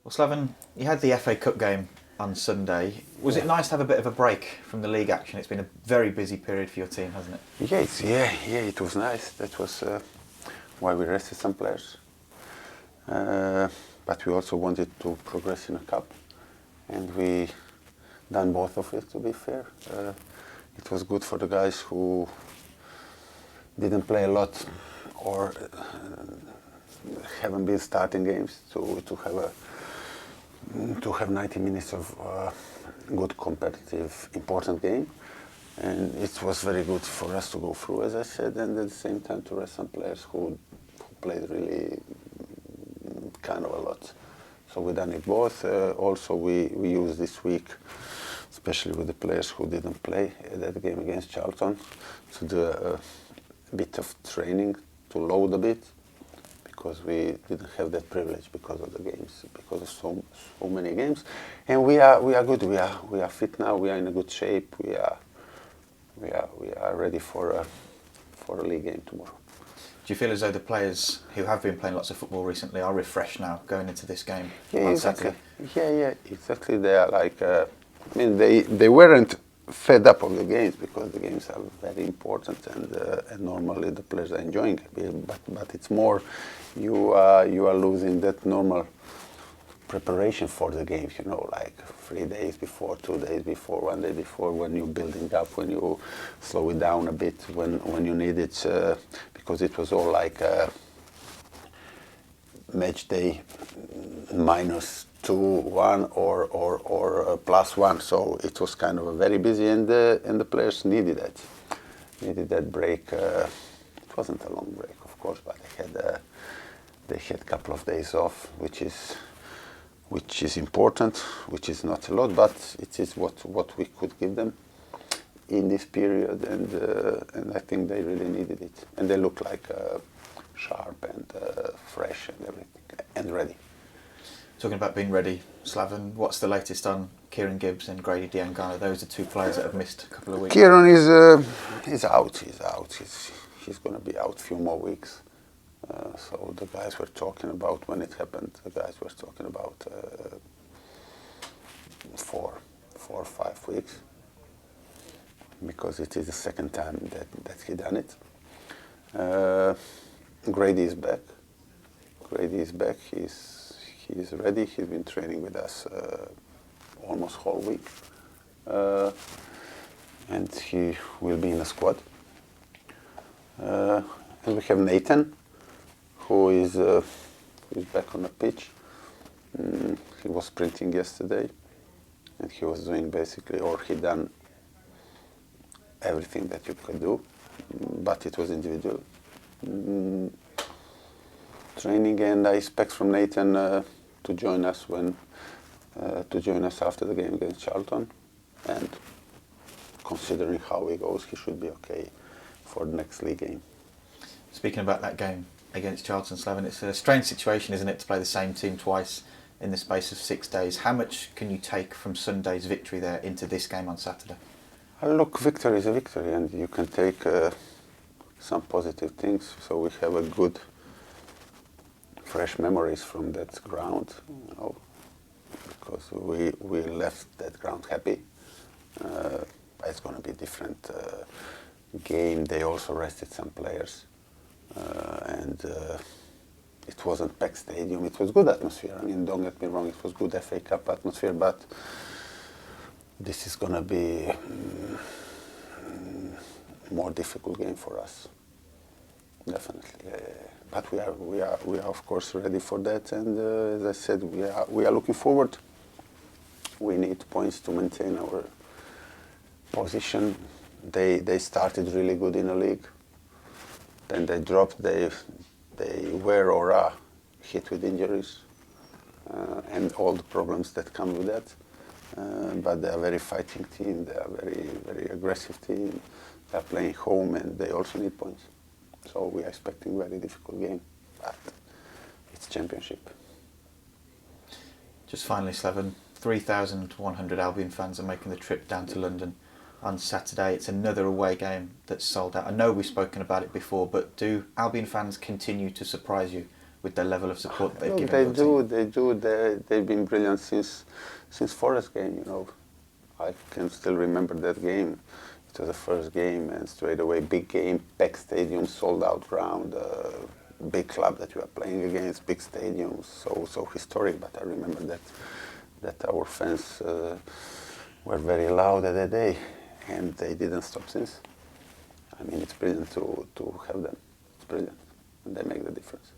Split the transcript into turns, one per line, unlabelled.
Well, Slaven, you had the FA Cup game on Sunday. Was it nice to have a bit of a break from the league action? It's been a very busy period for your team, hasn't it?
It was nice. That was why we rested some players. But we also wanted to progress in a cup, and we done both of it. To be fair, it was good for the guys who didn't play a lot or haven't been starting games to have 90 minutes of good competitive important game, and it was very good for us to go through, as I said, and at the same time to rest some players who played really kind of a lot. So we done it both. Also we used this week, especially with the players who didn't play that game against Charlton, to do a bit of training, to load a bit, because we didn't have that privilege because of the games, because of so many games. And we are good. We are fit now. We are in a good shape. We are ready for a league game tomorrow.
Do you feel as though the players who have been playing lots of football recently are refreshed now going into this game?
Yeah, exactly. Exactly. They are like, they weren't fed up of the games, because the games are very important, and normally the players are enjoying it. But it's more, you are losing that normal preparation for the games, like 3 days before, 2 days before, 1 day before, when you're building up, when you slow it down a bit, when you need it, because it was all like match day -2, 1 or +1, so it was kind of a very busy, and the players needed that break. It wasn't a long break, of course, but they had a couple of days off, which is important, which is not a lot, but it is what we could give them in this period, and I think they really needed it, and they look like sharp and fresh and everything, and ready.
Talking about being ready, Slaven, what's the latest on Kieran Gibbs and Grady Diangana? Those are two players that have missed a couple of weeks.
Kieran is out. He's going to be out a few more weeks. So the guys were talking about, when it happened, about 4 or 5 weeks, because it is the second time that he done it. Grady is back. He's ready. He's been training with us almost whole week, and he will be in the squad. And we have Nathan, who is back on the pitch. He was sprinting yesterday, and he was doing he done everything that you could do, but it was individual training, and I expect from Nathan to join us after the game against Charlton, and considering how he goes, he should be okay for the next league game.
Speaking about that game against Charlton, Slaven, it's a strange situation, isn't it, to play the same team twice in the space of 6 days. How much can you take from Sunday's victory there into this game on Saturday?
Look, victory is a victory, and you can take some positive things. So we have a good, fresh memories from that ground, because we left that ground happy. It's going to be a different game. They also rested some players, and it wasn't packed stadium. It was good atmosphere. I mean, don't get me wrong, it was good FA Cup atmosphere, but this is going to be more difficult game for us, definitely. But we are of course ready for that, and as I said, we are looking forward. We need points to maintain our position. They started really good in the league, then they dropped. They were or are hit with injuries and all the problems that come with that. But they are a very fighting team. They are very, very aggressive team. They are playing home, and they also need points. So we are expecting a very difficult game, but it's championship.
Just finally, Slaven, 3,100 Albion fans are making the trip down to London on Saturday. It's another away game that's sold out. I know we've spoken about it before, but do Albion fans continue to surprise you with the level of support that they've
Look,
given your team?
they've been brilliant since Forest game, you know. I can still remember that game. It was the first game, and straight away, big game, packed stadium, sold out ground, big club that you are playing against, big stadium, so historic. But I remember that our fans were very loud at that day, and they didn't stop since. I mean, it's brilliant to have them. It's brilliant, and they make the difference.